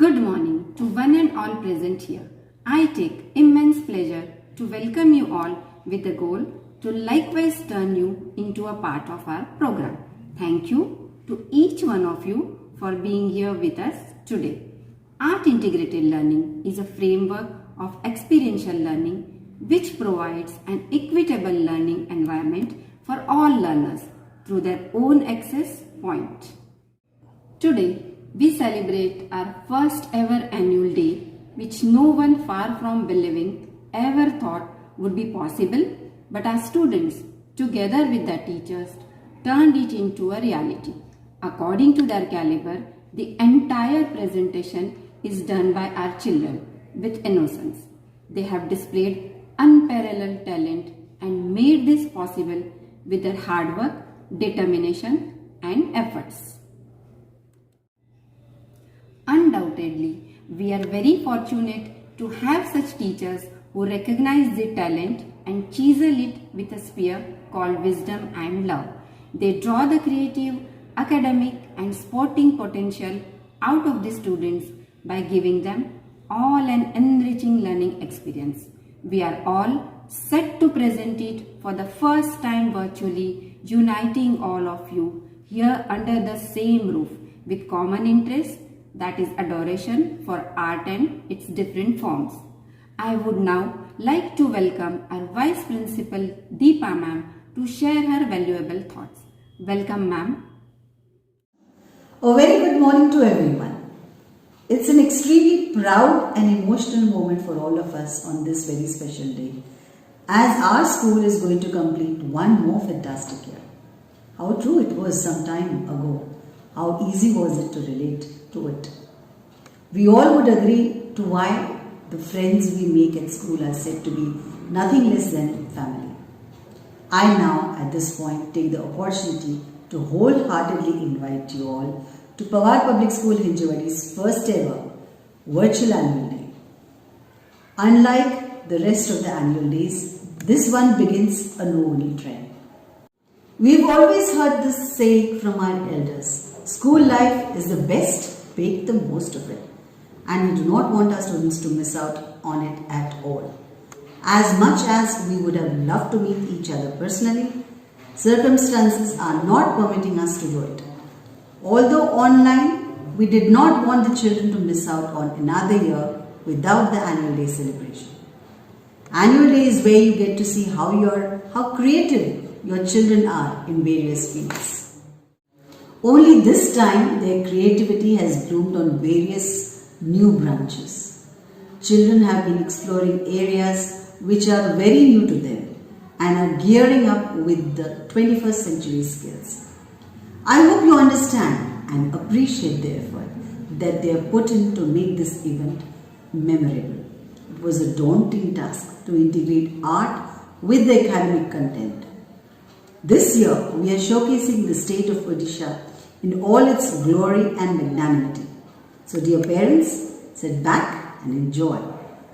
Good morning to one and all present here. I take immense pleasure to welcome you all with the goal to likewise turn you into a part of our program. Thank you to each one of you for being here with us today. Art Integrated Learning is a framework of experiential learning which provides an equitable learning environment for all learners through their own access point. Today, we celebrate our first ever annual day, which no one far from believing ever thought would be possible, but our students, together with their teachers, turned it into a reality. According to their caliber, the entire presentation is done by our children with innocence. They have displayed unparalleled talent and made this possible with their hard work, determination, and efforts. Undoubtedly, we are very fortunate to have such teachers who recognize the talent and chisel it with a spear called wisdom and love. They draw the creative, academic and sporting potential out of the students by giving them all an enriching learning experience. We are all set to present it for the first time virtually, uniting all of you here under the same roof with common interests, that is adoration for art and its different forms. I would now like to welcome our Vice Principal Deepa ma'am to share her valuable thoughts. Welcome ma'am. A very good morning to everyone. It's an extremely proud and emotional moment for all of us on this very special day, as our school is going to complete one more fantastic year. How true it was some time ago. How easy was it to relate to it? We all would agree to why the friends we make at school are said to be nothing less than family. I now, at this point, take the opportunity to wholeheartedly invite you all to Pawar Public School Hinjewadi's first ever virtual annual day. Unlike the rest of the annual days, this one begins a novel trend. We've always heard this saying from our elders: school life is the best, make the most of it. And we do not want our students to miss out on it at all. As much as we would have loved to meet each other personally, circumstances are not permitting us to do it. Although online, we did not want the children to miss out on another year without the annual day celebration. Annual day is where you get to see how creative your children are in various fields. Only this time their creativity has bloomed on various new branches. Children have been exploring areas which are very new to them and are gearing up with the 21st century skills. I hope you understand and appreciate the effort that they have put in to make this event memorable. It was a daunting task to integrate art with the academic content. This year, we are showcasing the state of Odisha in all its glory and magnanimity. So dear parents, sit back and enjoy,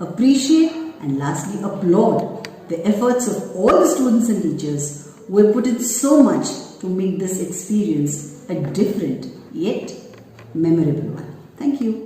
appreciate and lastly applaud the efforts of all the students and teachers who have put in so much to make this experience a different yet memorable one. Thank you.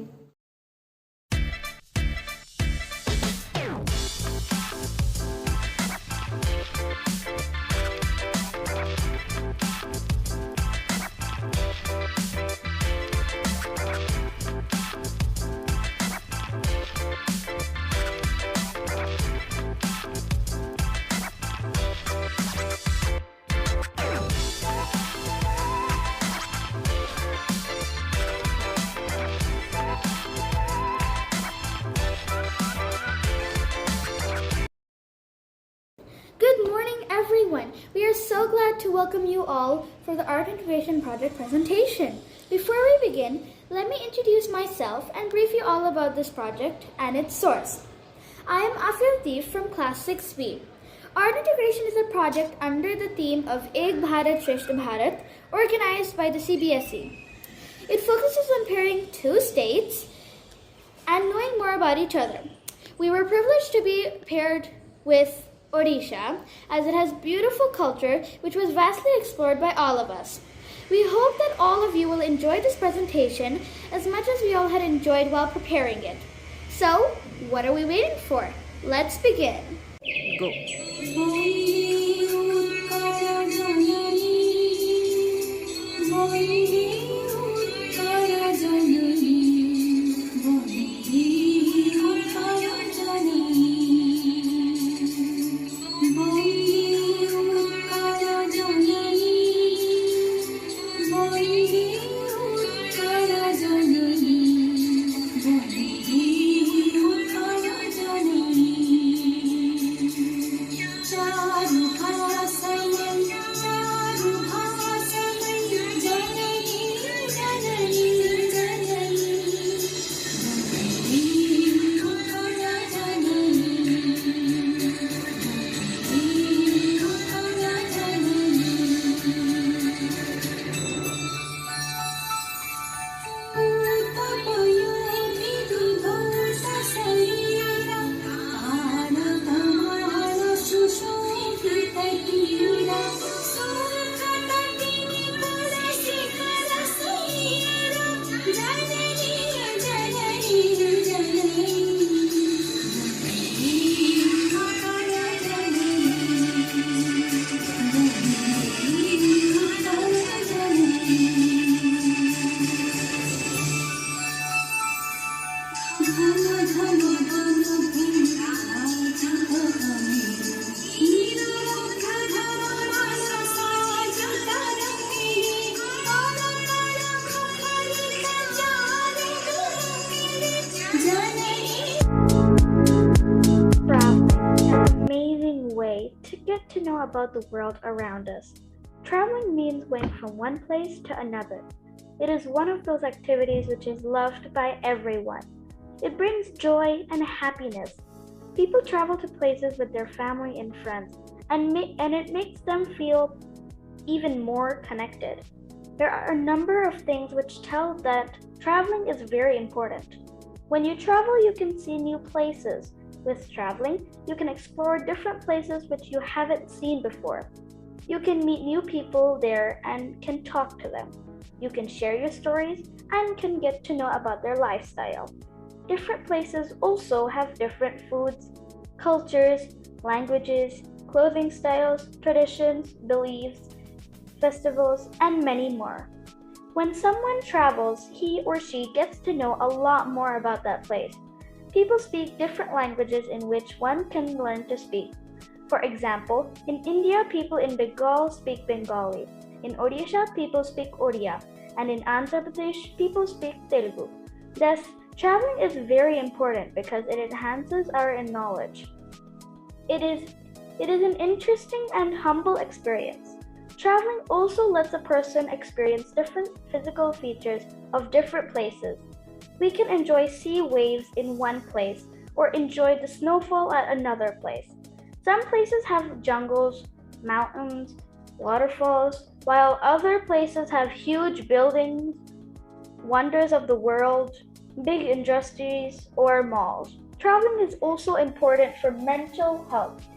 Good morning, everyone. We are so glad to welcome you all for the Art Integration Project presentation. Before we begin, let me introduce myself and brief you all about this project and its source. I am Afir from Class 6B. Art Integration is a project under the theme of Ek Bharat Shrestha Bharat, organized by the CBSE. It focuses on pairing two states and knowing more about each other. We were privileged to be paired with Odisha, as it has beautiful culture which was vastly explored by all of us. We hope that all of you will enjoy this presentation as much as we all had enjoyed while preparing it. So, what are we waiting for? Let's begin. Go. To know about the world around us. Traveling means going from one place to another. It is one of those activities which is loved by everyone. It brings joy and happiness. People travel to places with their family and friends, and it makes them feel even more connected. There are a number of things which tell that traveling is very important. When you travel, you can see new places. With traveling, you can explore different places which you haven't seen before. You can meet new people there and can talk to them. You can share your stories and can get to know about their lifestyle. Different places also have different foods, cultures, languages, clothing styles, traditions, beliefs, festivals, and many more. When someone travels, he or she gets to know a lot more about that place. People speak different languages in which one can learn to speak. For example, in India, people in Bengal speak Bengali. In Odisha, people speak Odia. And in Andhra Pradesh, people speak Telugu. Thus, traveling is very important because it enhances our knowledge. It is an interesting and humble experience. Traveling also lets a person experience different physical features of different places. We can enjoy sea waves in one place or enjoy the snowfall at another place. Some places have jungles, mountains, waterfalls, while other places have huge buildings, wonders of the world, big industries, or malls. Traveling is also important for mental health.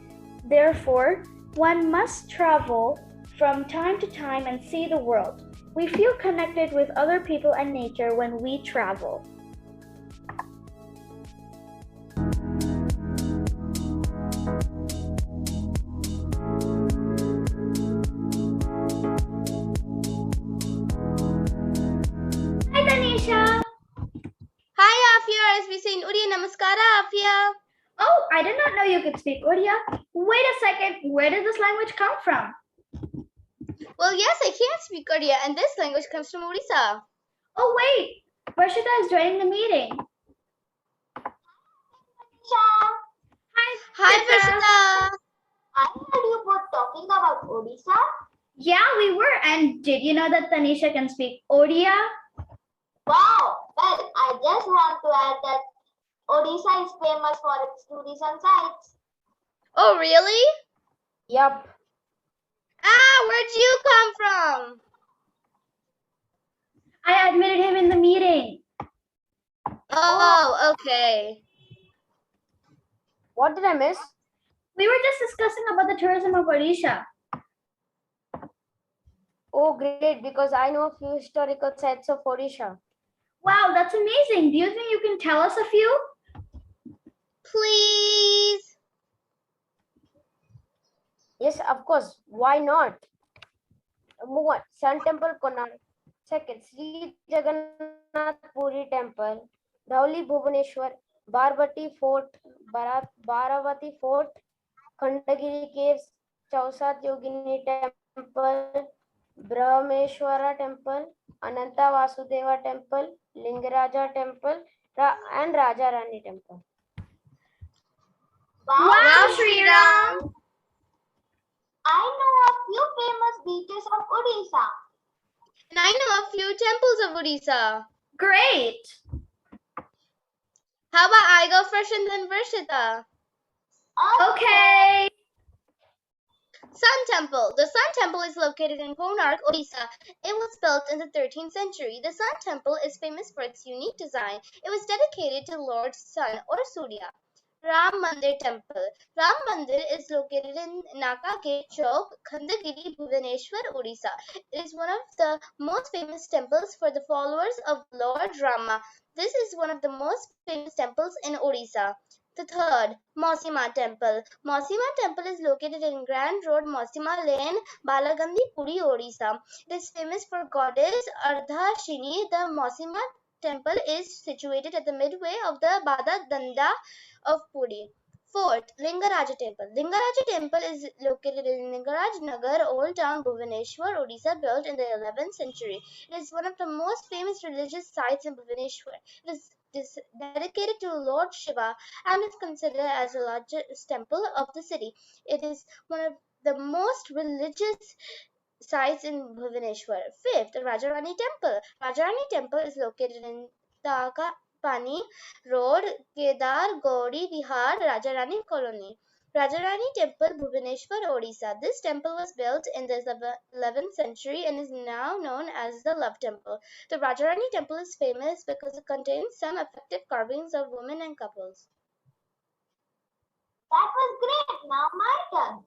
Therefore, one must travel from time to time and see the world. We feel connected with other people and nature when we travel. Hi Tanisha! Hi Afia, as we say in Uriya, Namaskara Afia. Oh, I did not know you could speak Odia. Wait a second, where did this language come from? Well, yes, I can speak Odia, and this language comes from Orissa. Oh wait, Varshita is joining the meeting. Hi Varshita. I heard you both talking about Odisha. Yeah, we were. And did you know that Tanisha can speak Odia? Wow! Well, I just want to add that Odisha is famous for its tourism sites. Oh, really? Yup. Where'd you come from? I admitted him in the meeting. Oh, okay. What did I miss? We were just discussing about the tourism of Odisha. Oh, great, because I know a few historical sites of Odisha. Wow, that's amazing. Do you think you can tell us a few? Please. Yes, of course. Why not? Number 1, Sun Temple, Konark. Second, Sri Jagannath Puri Temple, Dhauli, Bhubaneswar, Barbati Fort, Baravati Fort, Khandagiri Caves, Chausat Yogini Temple, Brahmeshwara Temple, Ananta Vasudeva Temple, Lingaraja Temple, and Raja Rani Temple. Wow, Sri Ram! I know a few famous beaches of Odisha. And I know a few temples of Odisha. Great! How about I go first and then Varshita? Okay! Sun Temple. The Sun Temple is located in Konark, Odisha. It was built in the 13th century. The Sun Temple is famous for its unique design. It was dedicated to Lord Sun or Surya. Ram Mandir Temple. Ram Mandir is located in Naka Gate Chowk, Khandagiri, Bhubaneswar, Odisha. It is one of the most famous temples for the followers of Lord Rama. This is one of the most famous temples in Odisha. The third, Mausima Temple. Mausima Temple is located in Grand Road, Mausima Lane, Balagandi, Puri, Odisha. It is famous for goddess Ardhashini. The Mausima Temple is situated at the midway of the Bada Danda of Puri. Fourth, Lingaraja Temple. Lingaraja Temple is located in Lingaraj Nagar, Old Town, Bhubaneswar, Odisha, built in the 11th century. It is one of the most famous religious sites in Bhubaneswar. It is dedicated to Lord Shiva and is considered as the largest temple of the city. It is one of the most religious sites in Bhubaneswar. Fifth, Rajarani Temple. Rajarani Temple is located in Pani Road, Kedar Gauri Vihar, Rajarani Colony. Rajarani Temple, Bhubaneswar, Odisha. This temple was built in the 11th century and is now known as the Love Temple. The Rajarani Temple is famous because it contains some effective carvings of women and couples. That was great. Now my turn.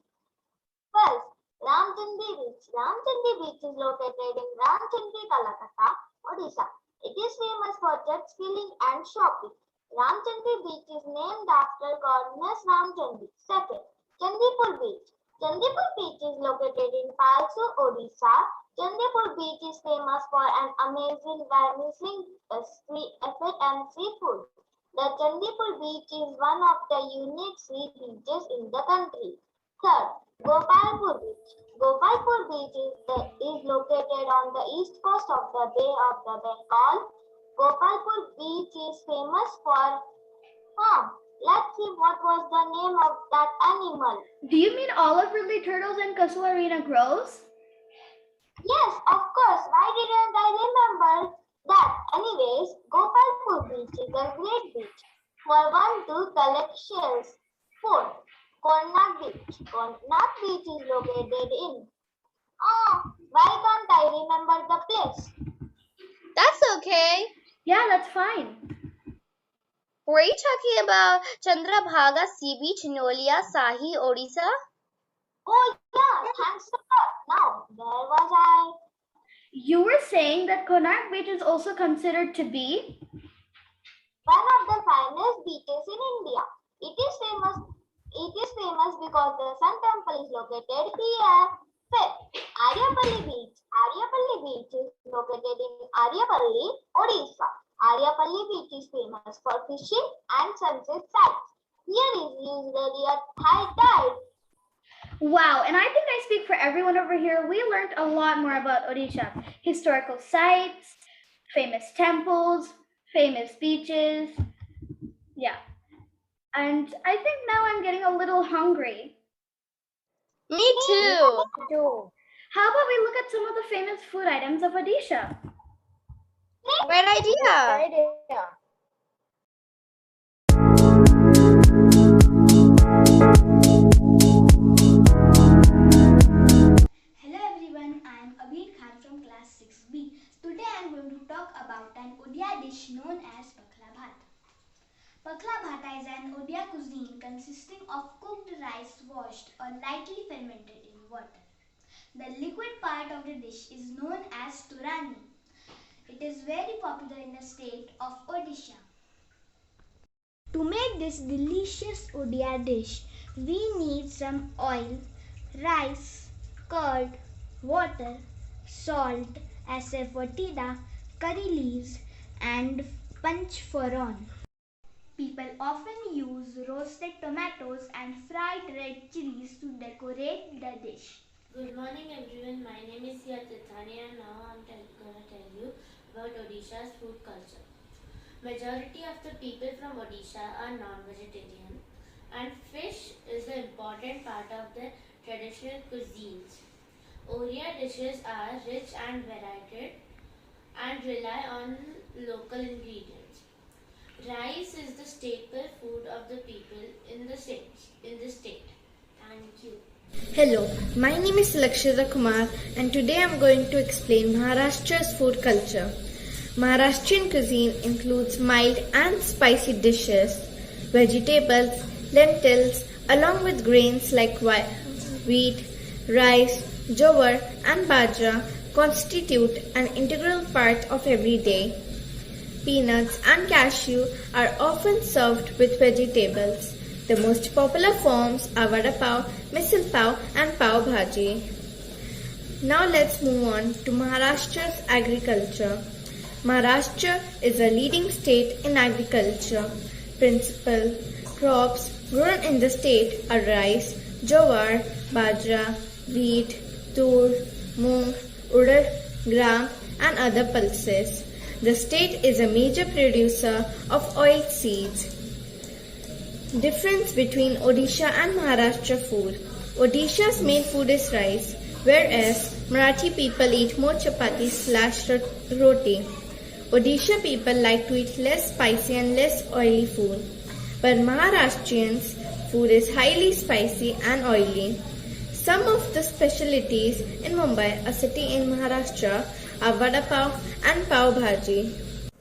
First, Ramchandi Beach. Ramchandi Beach is located in Ramchandi, Kolkata, Odisha. It is famous for jet skiing and shopping. Ramchandi Beach is named after goddess Ramchandi. Second, Chandipur Beach. Chandipur Beach is located in Palsu, Odisha. Chandipur Beach is famous for an amazing vanishing effort and seafood. The Chandipur Beach is one of the unique sea beaches in the country. Third, Gopalpur Beach. Gopalpur Beach is located on the east coast of the Bay of the Bengal. Gopalpur Beach is famous for let's see what was the name of that animal. Do you mean olive ridley turtles and casuarina grows? Yes, of course. Why didn't I remember that? Anyways, Gopalpur Beach is a great beach for one to collect shells. Fourth, Konark Beach. Konark Beach is located in. Why can't I remember the place? That's okay. Yeah, that's fine. Were you talking about Chandrabhaga Sea Beach, Nolia, Sahi, Odisha? Oh yeah, thanks a lot. Now, where was I? You were saying that Konark Beach is also considered to be One of the finest beaches in India. It is famous because the Sun Temple is located here. Fifth, Aryapalli Beach. Aryapalli Beach is located in Aryapalli, Odisha. Aryapalli Beach is famous for fishing and sunset sights. Here is usually a high tide. wow, and I think I speak for everyone over here. We learned a lot more about Odisha. Historical sites, famous temples, famous beaches. Yeah. And I think now I'm getting a little hungry. Me too. How about we look at some of the famous food items of Odisha? Great idea. Hello everyone, I am Abir Khan from class 6B. Today I am going to talk about an Odia dish known as Pakla Bhat. Pakla Bhata is an Odia cuisine consisting of cooked rice washed or lightly fermented in water. The liquid part of the dish is known as turani. It is very popular in the state of Odisha. To make this delicious Odia dish, we need some oil, rice, curd, water, salt, asafoetida, curry leaves, and panchforon. People often use roasted tomatoes and fried red chilies to decorate the dish. Good morning everyone, my name is Tithani and now I'm going to tell you about Odisha's food culture. Majority of the people from Odisha are non-vegetarian and fish is an important part of their traditional cuisines. Odia dishes are rich and varied and rely on local ingredients. Rice is the staple food of the people in the state. Thank you. Hello, my name is Lakshita Kumar and today I am going to explain Maharashtra's food culture. Maharashtrian cuisine includes mild and spicy dishes, vegetables, lentils, along with grains like wheat, rice, jowar and bajra constitute an integral part of every day. Peanuts and cashew are often served with vegetables. The most popular forms are vada pav, misal pav and pav bhaji. Now let's move on to Maharashtra's agriculture. Maharashtra is a leading state in agriculture. Principal crops grown in the state are rice, jowar, bajra, wheat, tur, moong, urad, gram and other pulses. The state is a major producer of oilseeds. Difference between Odisha and Maharashtra food. Odisha's main food is rice, whereas Marathi people eat more chapati/roti. Odisha people like to eat less spicy and less oily food, but Maharashtrians' food is highly spicy and oily. Some of the specialties in Mumbai, a city in Maharashtra, are vada pav and pav bhaji.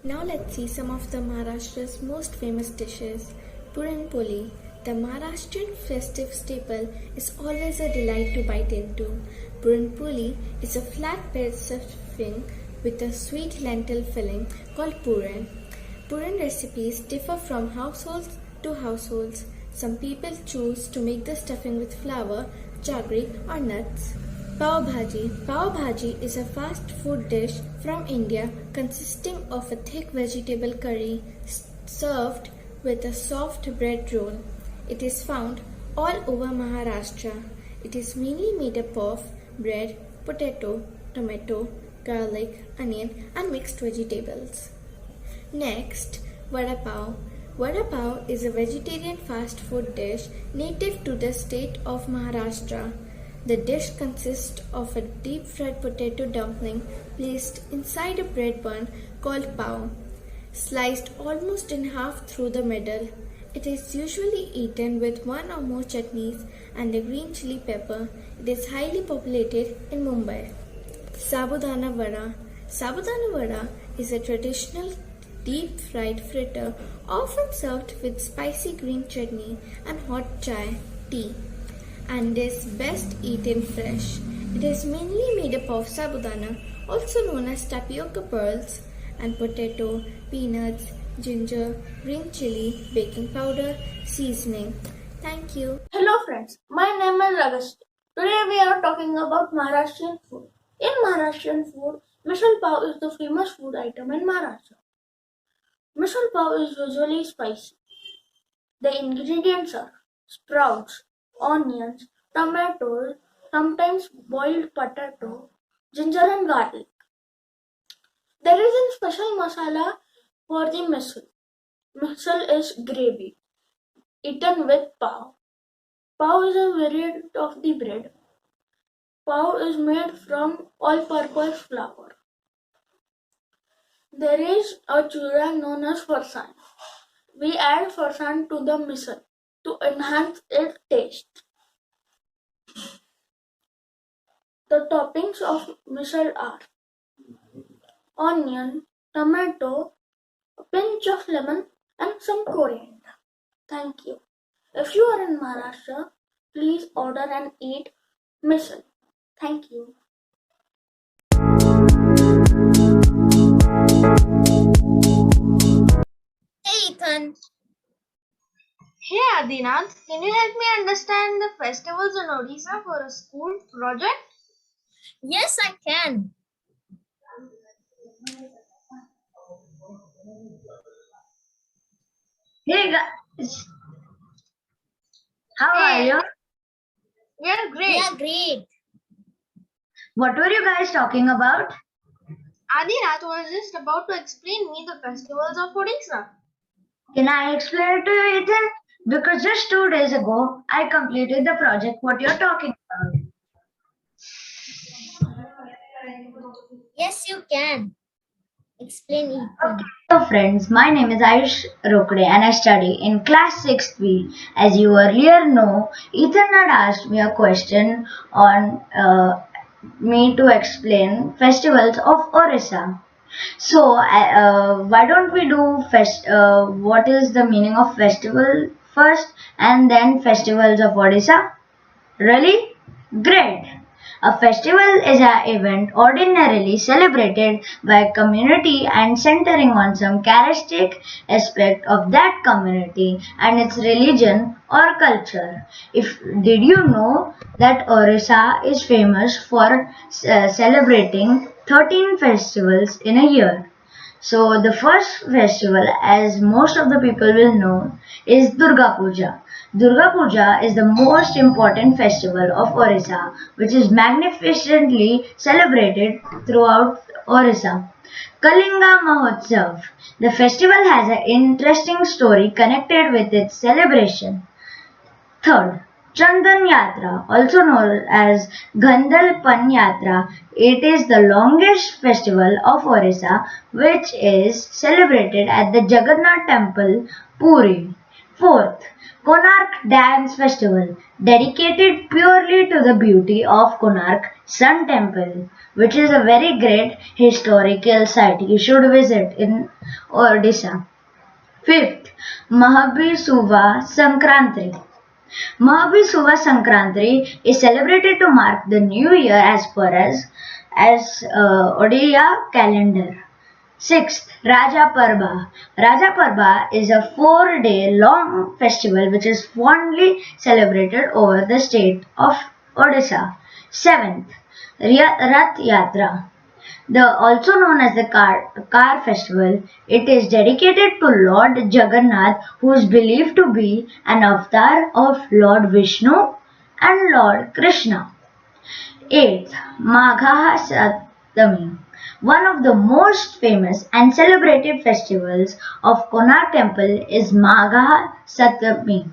Now let's see some of the Maharashtra's most famous dishes. Puran Poli, the Maharashtrian festive staple, is always a delight to bite into. Puran Poli is a flatbread stuffing with a sweet lentil filling called puran. Puran recipes differ from households to households. Some people choose to make the stuffing with flour, jaggery or nuts. Pav Bhaji. Pav Bhaji is a fast food dish from India consisting of a thick vegetable curry served with a soft bread roll. It is found all over Maharashtra. It is mainly made up of bread, potato, tomato, garlic, onion and mixed vegetables. Next, Vada Pav. Vada Pav is a vegetarian fast food dish native to the state of Maharashtra. The dish consists of a deep-fried potato dumpling placed inside a bread bun called pav, sliced almost in half through the middle. It is usually eaten with one or more chutneys and a green chili pepper. It is highly populated in Mumbai. Sabudana Vada. Sabudana Vada is a traditional deep-fried fritter often served with spicy green chutney and hot chai tea, and is best eaten fresh. It is mainly made up of sabudana, also known as tapioca pearls, and potato, peanuts, ginger, green chili, baking powder, seasoning. Thank you. Hello friends, my name is Agast. Today we are talking about Maharashtrian food. In Maharashtrian food, misal pav is the famous food item in Maharashtra. Misal pav is usually spicy. The ingredients are sprouts, onions, tomatoes, sometimes boiled potato, ginger and garlic. There is a special masala for the misal. Misal is gravy, eaten with pav. Pav is a variant of the bread. Pav is made from all-purpose flour. There is a chura known as farsan. We add farsan to the misal to enhance its taste. The toppings of misal are onion, tomato, a pinch of lemon and some coriander. Thank you. If you are in Maharashtra, please order and eat misal. Thank you. Hey Ethan. Hey Adinath, can you help me understand the festivals in Odisha for a school project? Yes, I can. Hey guys, how are you? We are We great. are great. What were you guys talking about? Adinath was just about to explain me the festivals of Odisha. Can I explain it to you, Ethan? Because just 2 days ago, I completed the project what you're talking about. Yes, you can. Explain Ethan. Hello friends, my name is Ayush Rokde and I study in class 6th B. As you earlier know, Ethan had asked me a question on me to explain festivals of Orissa. So, why don't we do what is the meaning of festival first and then festivals of Odisha? Really? Great! A festival is an event ordinarily celebrated by a community and centering on some characteristic aspect of that community and its religion or culture. Did you know that Orissa is famous for celebrating 13 festivals in a year? So the first festival, as most of the people will know, is Durga Puja. Durga Puja is the most important festival of Orissa, which is magnificently celebrated throughout Orissa. Kalinga Mahotsav. The festival has an interesting story connected with its celebration. Third, Chandan Yatra, also known as Gandhal Pan Yatra, it is the longest festival of Orissa which is celebrated at the Jagannath Temple, Puri. Fourth, Konark Dance Festival, dedicated purely to the beauty of Konark Sun Temple, which is a very great historical site. You should visit in Odisha. Fifth, Mahabisuva Sankranti. Mahabisuva Sankranti is celebrated to mark the new year as per Odia calendar. Sixth, Raja Parba. Raja Parba is a 4-day long festival which is fondly celebrated over the state of Odisha. Seventh, Rath Yatra. Also known as the car festival, it is dedicated to Lord Jagannath, who is believed to be an avatar of Lord Vishnu and Lord Krishna. 8th, Magha Satami. One of the most famous and celebrated festivals of Konark temple is Magha Satami.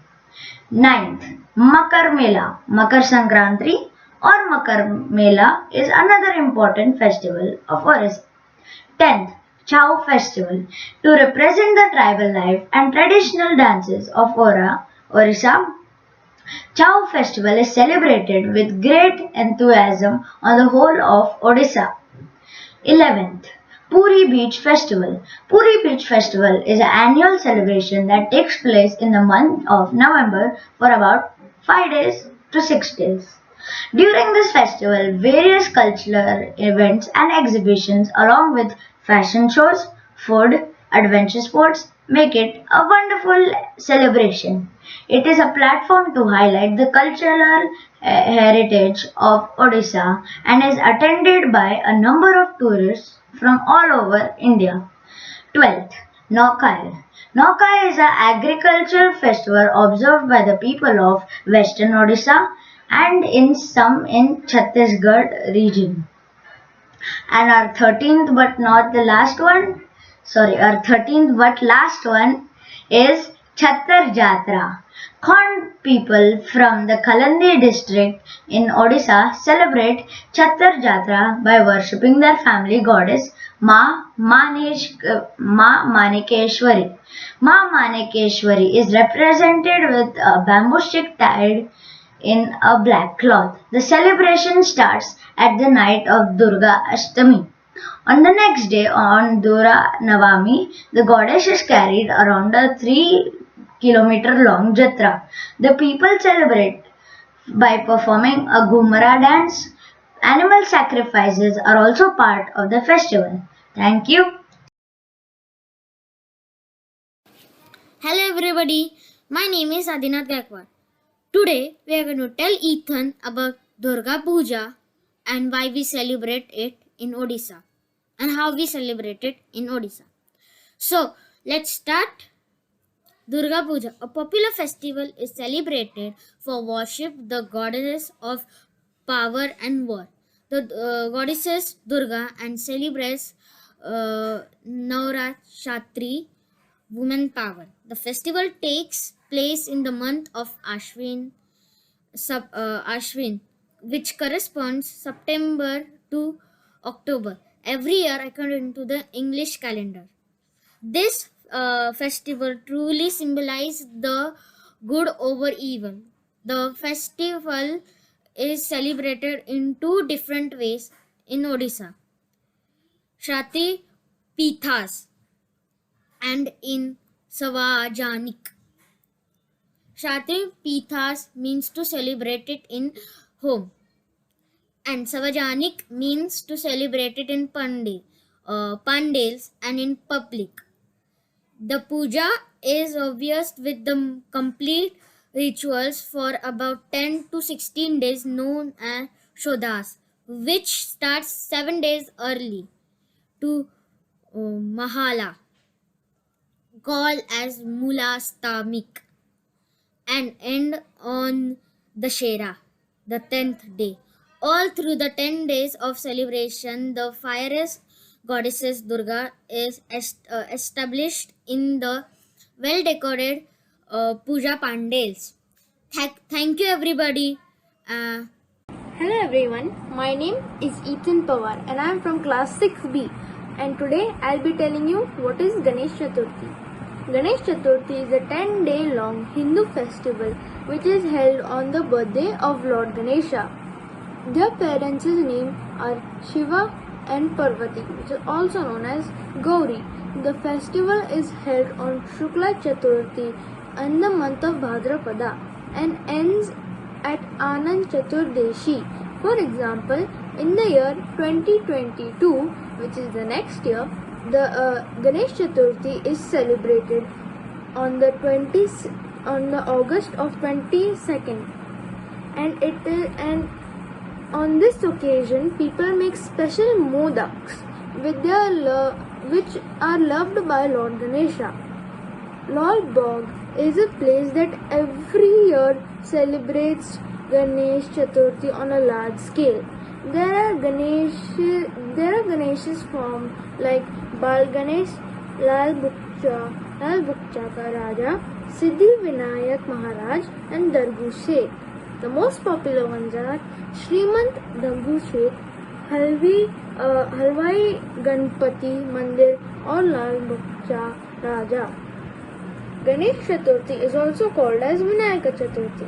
9th, Makar Mela, Makar Sankranti or Makar Mela is another important festival of Orissa. 10th, Chow Festival. To represent the tribal life and traditional dances of Orissa, Chow Festival is celebrated with great enthusiasm on the whole of Odisha. 11th, Puri Beach Festival. Puri Beach Festival is an annual celebration that takes place in the month of November for about 5 days to 6 days. During this festival, various cultural events and exhibitions along with fashion shows, food, adventure sports make it a wonderful celebration. It is a platform to highlight the cultural heritage of Odisha and is attended by a number of tourists from all over India. 12th, Nokai. Nokai is an agricultural festival observed by the people of western Odisha and in some in Chhattisgarh region. And our 13th but not the last one, our 13th but last one is Chhattar Jatra. Khond people from the Kalandi district in Odisha celebrate Chhattar Jatra by worshipping their family goddess Ma Manikeshwari. Ma Manikeshwari is represented with a bamboo stick tied in a black cloth. The celebration starts at the night of Durga Ashtami. On the next day, on Dura Navami, the goddess is carried around a 3-kilometer long jatra. The people celebrate by performing a Ghumra dance Animal sacrifices are also part of the festival. Thank you. Hello everybody, my name is Adinath Gaikwad. Today we are going to tell Ethan about Durga Puja and why we celebrate it in Odisha and how we celebrate it in Odisha. So let's start. Durga Puja, a popular festival, is celebrated for worship the goddess of power and war. The goddesses Durga and celebrates Navratri, women power. The festival takes place in the month of Ashwin, which corresponds September to October every year according to the English calendar. This festival truly symbolizes the good over evil. The festival is celebrated in two different ways in Odisha: Shati Pithas and in Savajanik. Shati Pithas means to celebrate it in home, and Savajanik means to celebrate it in pandals and in public. The puja is obvious with the complete rituals for about 10 to 16 days known as Shodas, which starts 7 days early to Mahala, called as Mulastamik, and end on the Shera, the 10th day. All through the 10 days of celebration, the fierce goddess Durga is established in the well-decorated puja pandals. Thank you, everybody. Hello everyone, my name is Ethan Pawar and I am from class 6B, and today I'll be telling you what is Ganesh Chaturthi. Ganesh Chaturthi is a 10-day long Hindu festival which is held on the birthday of Lord Ganesha. Their parents' names are Shiva and Parvati, which is also known as Gauri. The festival is held on Shukla Chaturthi in the month of Bhadrapada and ends at Anand Chaturdashi. For example, in the year 2022, which is the next year, the Ganesh Chaturthi is celebrated on the August of 22nd, and on this occasion, people make special modaks which are loved by Lord Ganesha. Lal Bagh is a place that every year celebrates Ganesh Chaturthi on a large scale. There are Ganesh's form like Bal Ganesh, Lal Bukcha Ka Raja, Siddhi Vinayak Maharaj and Dargu Sheikh. The most popular ones are Srimant Dargu Sheikh, Halwai Ganpati Mandir or Lal Bukcha Raja. Ganesh Chaturthi is also called as Vinayaka Chaturthi.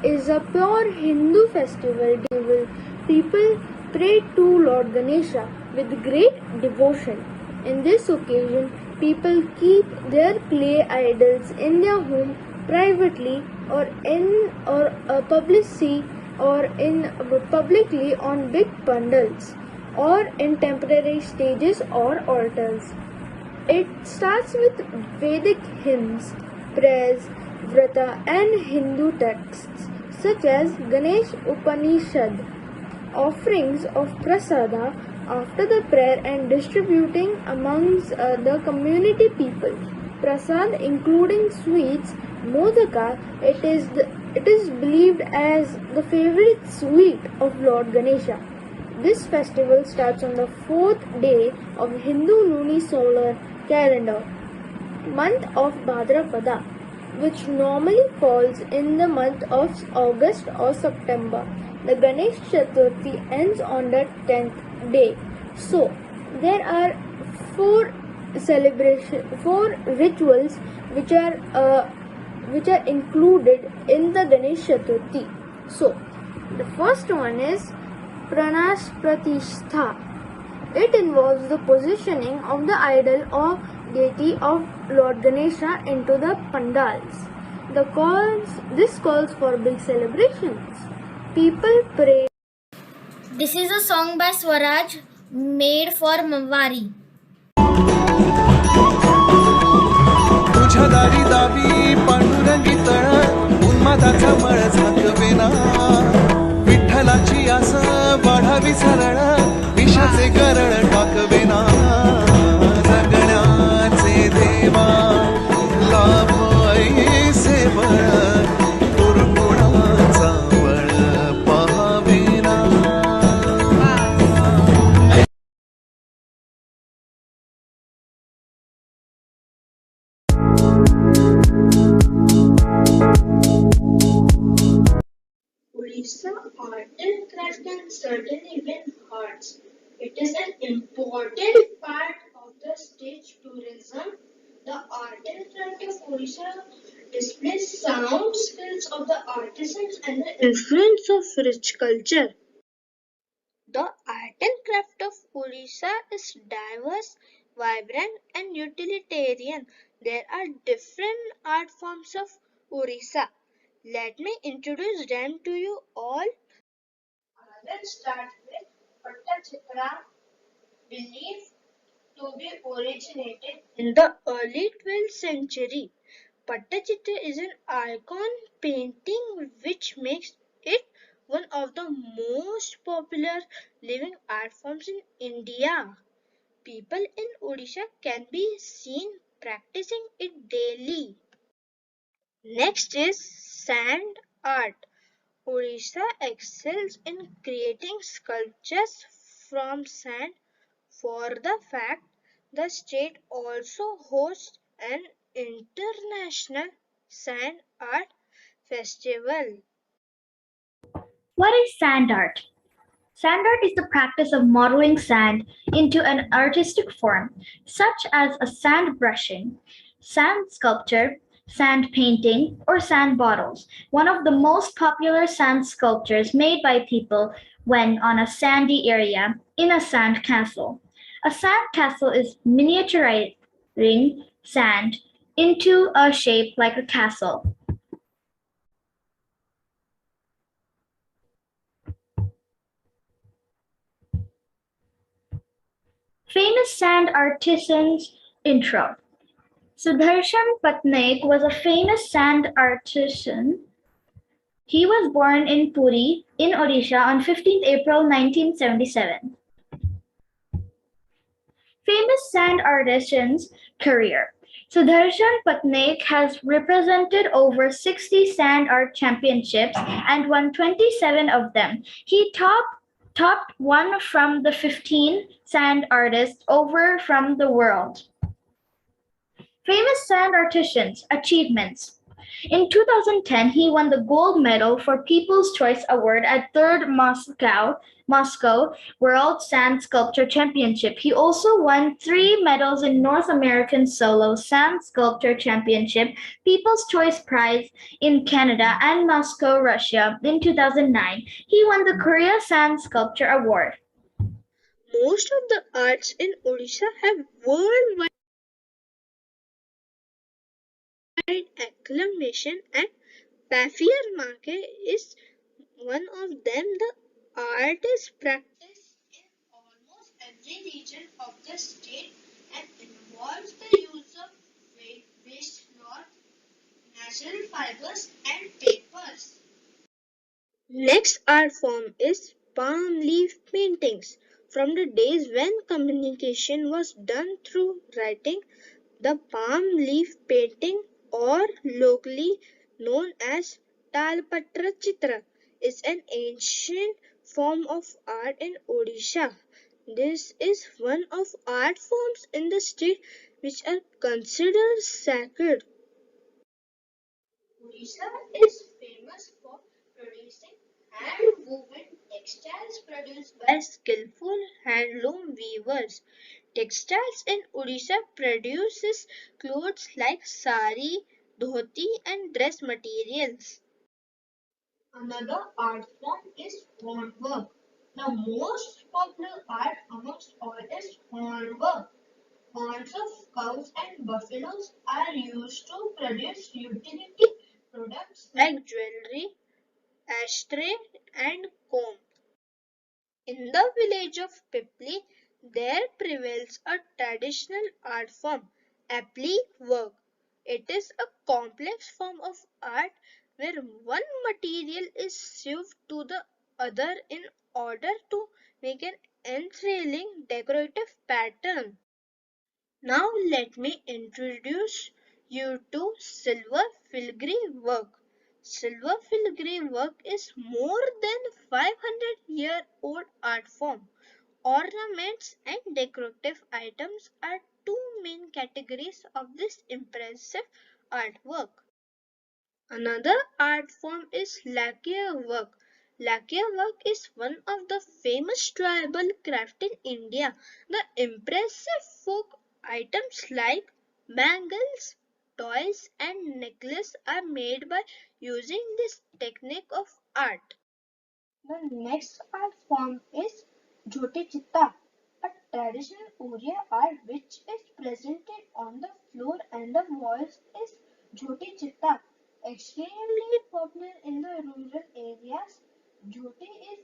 It is a pure Hindu festival. People pray to Lord Ganesha with great devotion. In this occasion, people keep their clay idols in their home privately or publicly on big pandals or in temporary stages or altars. It starts with Vedic hymns, prayers, vrata and Hindu texts such as Ganesh Upanishad, offerings of prasada after the prayer and distributing amongst the community people. Prasad including sweets, modaka, it is believed as the favorite sweet of Lord Ganesha. This festival starts on the 4th day of Hindu lunisolar calendar, month of Bhadrapada, which normally falls in the month of August or September. The Ganesh Chaturthi ends on the 10th day. So, there are four rituals which are included in the Ganesh Chaturthi. So, the first one is Pranash Pratishtha. It involves the positioning of the idol or deity of Lord Ganesha into the pandals. This calls for big celebrations. People pray. This is a song by Swaraj made for Mawari. तुझ्या दारी दावी पांडुरंगी तळ उन्मादाचा मळ झाकवेना विठ्ठलाची आस वाढावी सरळ विषाचे गरळ टाकवेना जगण्याचे देवा लाभ ऐसे बळ दुर्गुणाचा बळ पाहावेना. Odisha art and craft can certainly win hearts. It is an important part of the state tourism. The art and craft of Odisha displays sound skills of the artisans and the influence of rich culture. The art and craft of Odisha is diverse, vibrant, and utilitarian. There are different art forms of Odisha. Let me introduce them to you all. Let's start with Pattachitra, believed to be originated in the early 12th century. Pattachitra is an icon painting which makes it one of the most popular living art forms in India. People in Odisha can be seen practicing it daily. Next is sand art. Odisha excels in creating sculptures from sand. For the fact, the state also hosts an international sand art festival. What is sand art? Sand art is the practice of modeling sand into an artistic form, such as a sand brushing, sand sculpture, sand painting, or sand bottles. One of the most popular sand sculptures made by people when on a sandy area in a sand castle. A sand castle is miniaturizing sand into a shape like a castle. Famous sand artisans intro. Sudarshan Patnaik was a famous sand artisan. He was born in Puri, in Odisha on 15th April 1977. Famous sand artisan's career. Sudarshan Patnaik has represented over 60 sand art championships and won 27 of them. He topped one from the 15 sand artists over from the world. Famous sand artisans' achievements. In 2010, he won the gold medal for People's Choice Award at 3rd Moscow World Sand Sculpture Championship. He also won 3 medals in North American Solo Sand Sculpture Championship, People's Choice Prize in Canada, and Moscow, Russia. In 2009, he won the Korea Sand Sculpture Award. Most of the arts in Odisha have worldwide acclamation, and Paffier market is one of them. The art is practiced in almost every region of the state and involves the use of waste cloth, natural fibers, and papers. Next art form is palm leaf paintings. From the days when communication was done through writing, the palm leaf painting, or locally known as Talpatra Chitra, is an ancient form of art in Odisha. This is one of art forms in the state which are considered sacred. Odisha is famous for producing hand-woven textiles produced by skillful handloom weavers. Textiles in Odisha produces clothes like sari, dhoti, and dress materials. Another art form is hornwork. The most popular art amongst all is hornwork. Horns of cows and buffaloes are used to produce utility products like jewelry, ashtray, and comb. In the village of Pipli, there prevails a traditional art form, applique work. It is a complex form of art where one material is sieved to the other in order to make an enthralling decorative pattern. Now let me introduce you to silver filigree work. Silver filigree work is more than 500-year-old art form. Ornaments and decorative items are two main categories of this impressive artwork. Another art form is lacquer work. Lacquer work is one of the famous tribal craft in India. The impressive folk items like bangles, toys and necklaces are made by using this technique of art. The next art form is Jhoti Chitta, a traditional Oriya art which is presented on the floor and the walls is Jhoti Chitta. Extremely popular in the rural areas, Jhoti is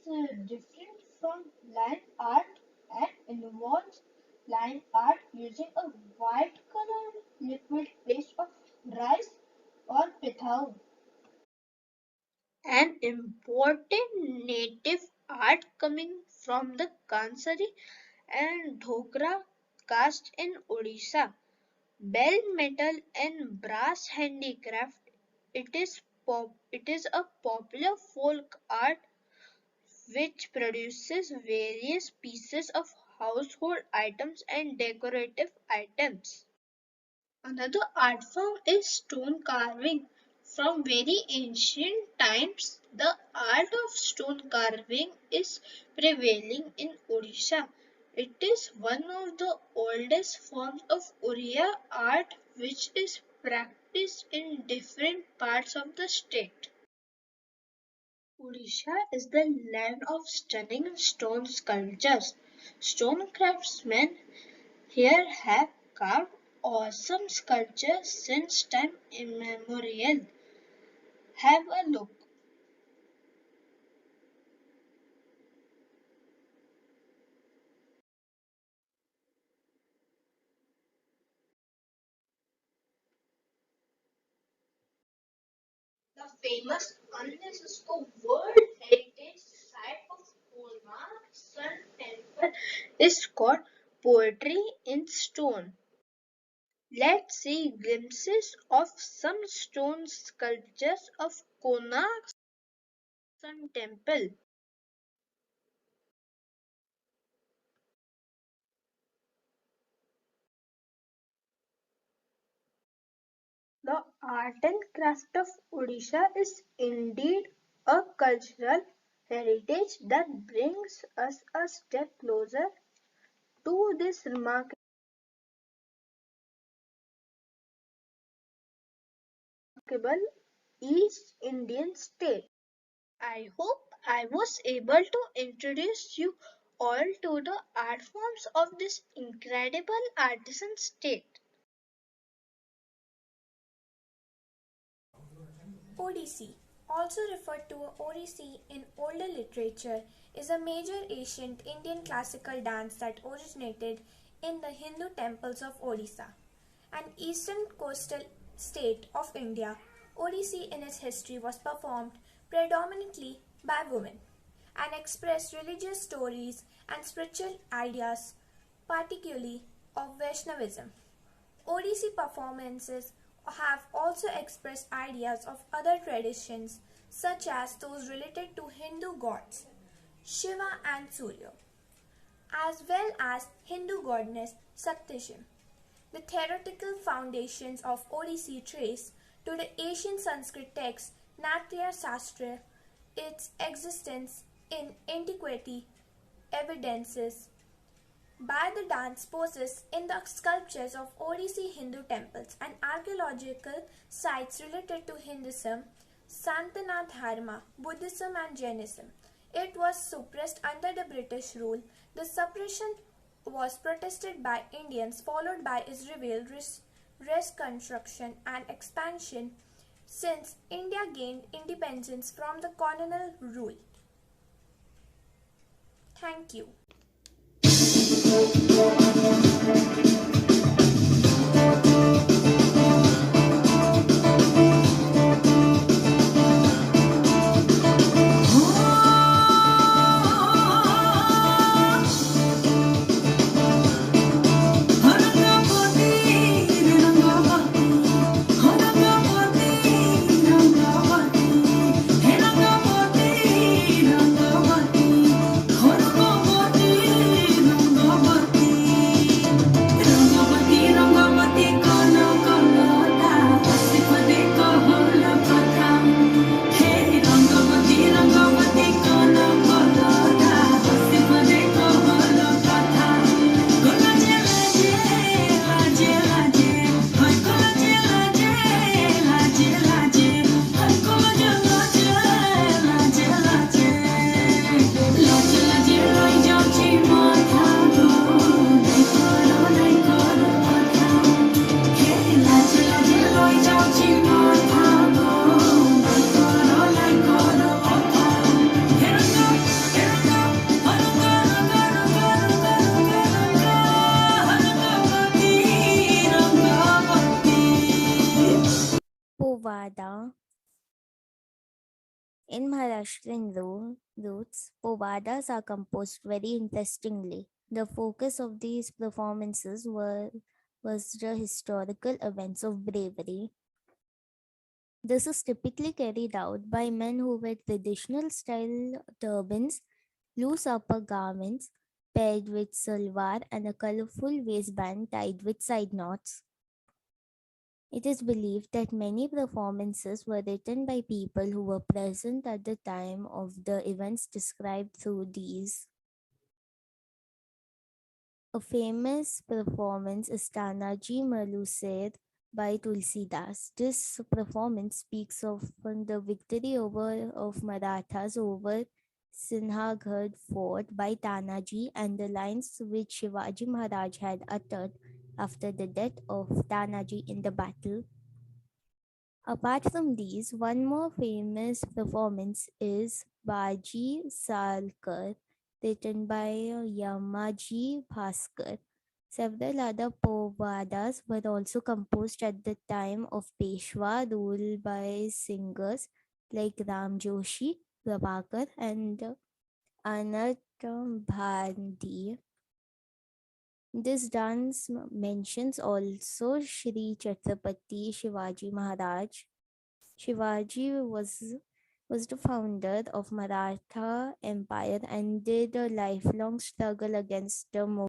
different from line art and involves line art using a white colored liquid paste of rice or pithau. An important native art coming from the Kansari and Dhokra caste in Odisha. Bell metal and brass handicraft. It is a popular folk art which produces various pieces of household items and decorative items. Another art form is stone carving. From very ancient times, the art of stone carving is prevailing in Odisha. It is one of the oldest forms of Oriya art which is practiced in different parts of the state. Odisha is the land of stunning stone sculptures. Stone craftsmen here have carved awesome sculptures since time immemorial. Have a look. The famous UNESCO World Heritage Site of Pune Sun Temple is called Poetry in Stone. Let's see glimpses of some stone sculptures of Konark Sun Temple. The art and craft of Odisha is indeed a cultural heritage that brings us a step closer to this remarkable East Indian state. I hope I was able to introduce you all to the art forms of this incredible artisan state. Odissi, also referred to as Odissi in older literature, is a major ancient Indian classical dance that originated in the Hindu temples of Odisha, an eastern coastal state of India. Odissi in its history was performed predominantly by women and expressed religious stories and spiritual ideas, particularly of Vaishnavism. Odissi performances have also expressed ideas of other traditions such as those related to Hindu gods Shiva and Surya, as well as Hindu goddess Sakti. The theoretical foundations of Odissi trace to the ancient Sanskrit text Natya Shastra. Its existence in antiquity evidences by the dance poses in the sculptures of Odissi Hindu temples and archaeological sites related to Hinduism, Sanatana Dharma, Buddhism and Jainism. It was suppressed under the British rule. The suppression was protested by Indians followed by its revealed reconstruction and expansion since India gained independence from the colonial rule. Thank you. Povada. In Maharashtrian roots, povadas are composed very interestingly. The focus of these performances was the historical events of bravery. This is typically carried out by men who wear traditional style turbans, loose upper garments paired with salwar and a colorful waistband tied with side knots. It is believed that many performances were written by people who were present at the time of the events described through these. A famous performance is Tanaji Maluser by Tulsidas. This performance speaks of the victory of Marathas over Sinhagad fort by Tanaji and the lines which Shivaji Maharaj had uttered after the death of Tanaji in the battle. Apart from these, one more famous performance is Baji Salkar, written by Yamaji Bhaskar. Several other povadas were also composed at the time of Peshwa rule by singers like Ram Joshi, Prabhakar, and Anat Bhandi. This dance mentions also Shri Chhatrapati Shivaji Maharaj. Shivaji was the founder of Maratha Empire and did a lifelong struggle against the Mughals.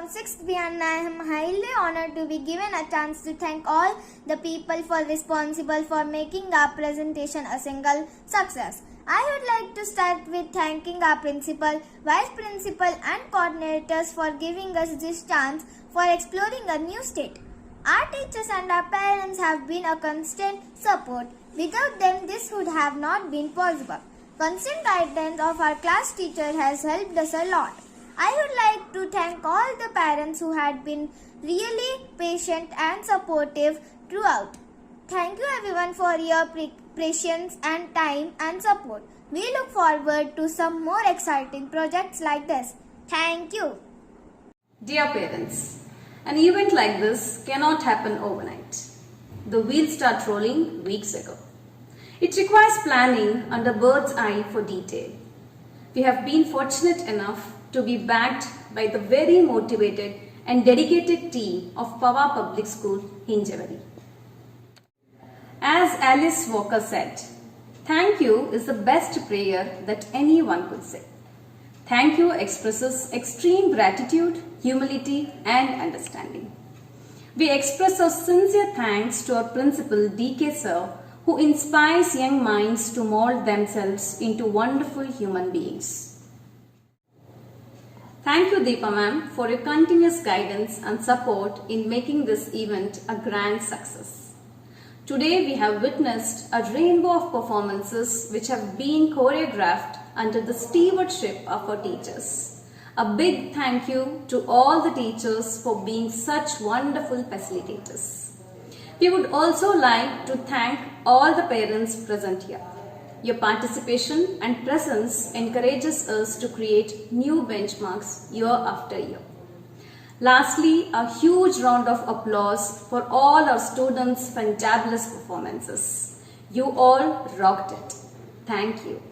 from 6th B and I am highly honored to be given a chance to thank all the people responsible for making our presentation a single success. I would like to start with thanking our principal, vice principal and coordinators for giving us this chance for exploring a new state. Our teachers and our parents have been a constant support. Without them, this would have not been possible. Constant guidance of our class teacher has helped us a lot. I would like to thank all the parents who had been really patient and supportive throughout. Thank you everyone for your patience and time and support. We look forward to some more exciting projects like this. Thank you. Dear parents, an event like this cannot happen overnight. The wheels start rolling weeks ago. It requires planning under bird's eye for detail. We have been fortunate enough to be backed by the very motivated and dedicated team of Pawar Public School, Hinjewadi. As Alice Walker said, thank you is the best prayer that anyone could say. Thank you expresses extreme gratitude, humility and understanding. We express our sincere thanks to our principal D.K. Sir, who inspires young minds to mold themselves into wonderful human beings. Thank you Deepa ma'am for your continuous guidance and support in making this event a grand success. Today we have witnessed a rainbow of performances which have been choreographed under the stewardship of our teachers. A big thank you to all the teachers for being such wonderful facilitators. We would also like to thank all the parents present here. Your participation and presence encourages us to create new benchmarks year after year. Lastly, a huge round of applause for all our students' fantabulous performances. You all rocked it. Thank you.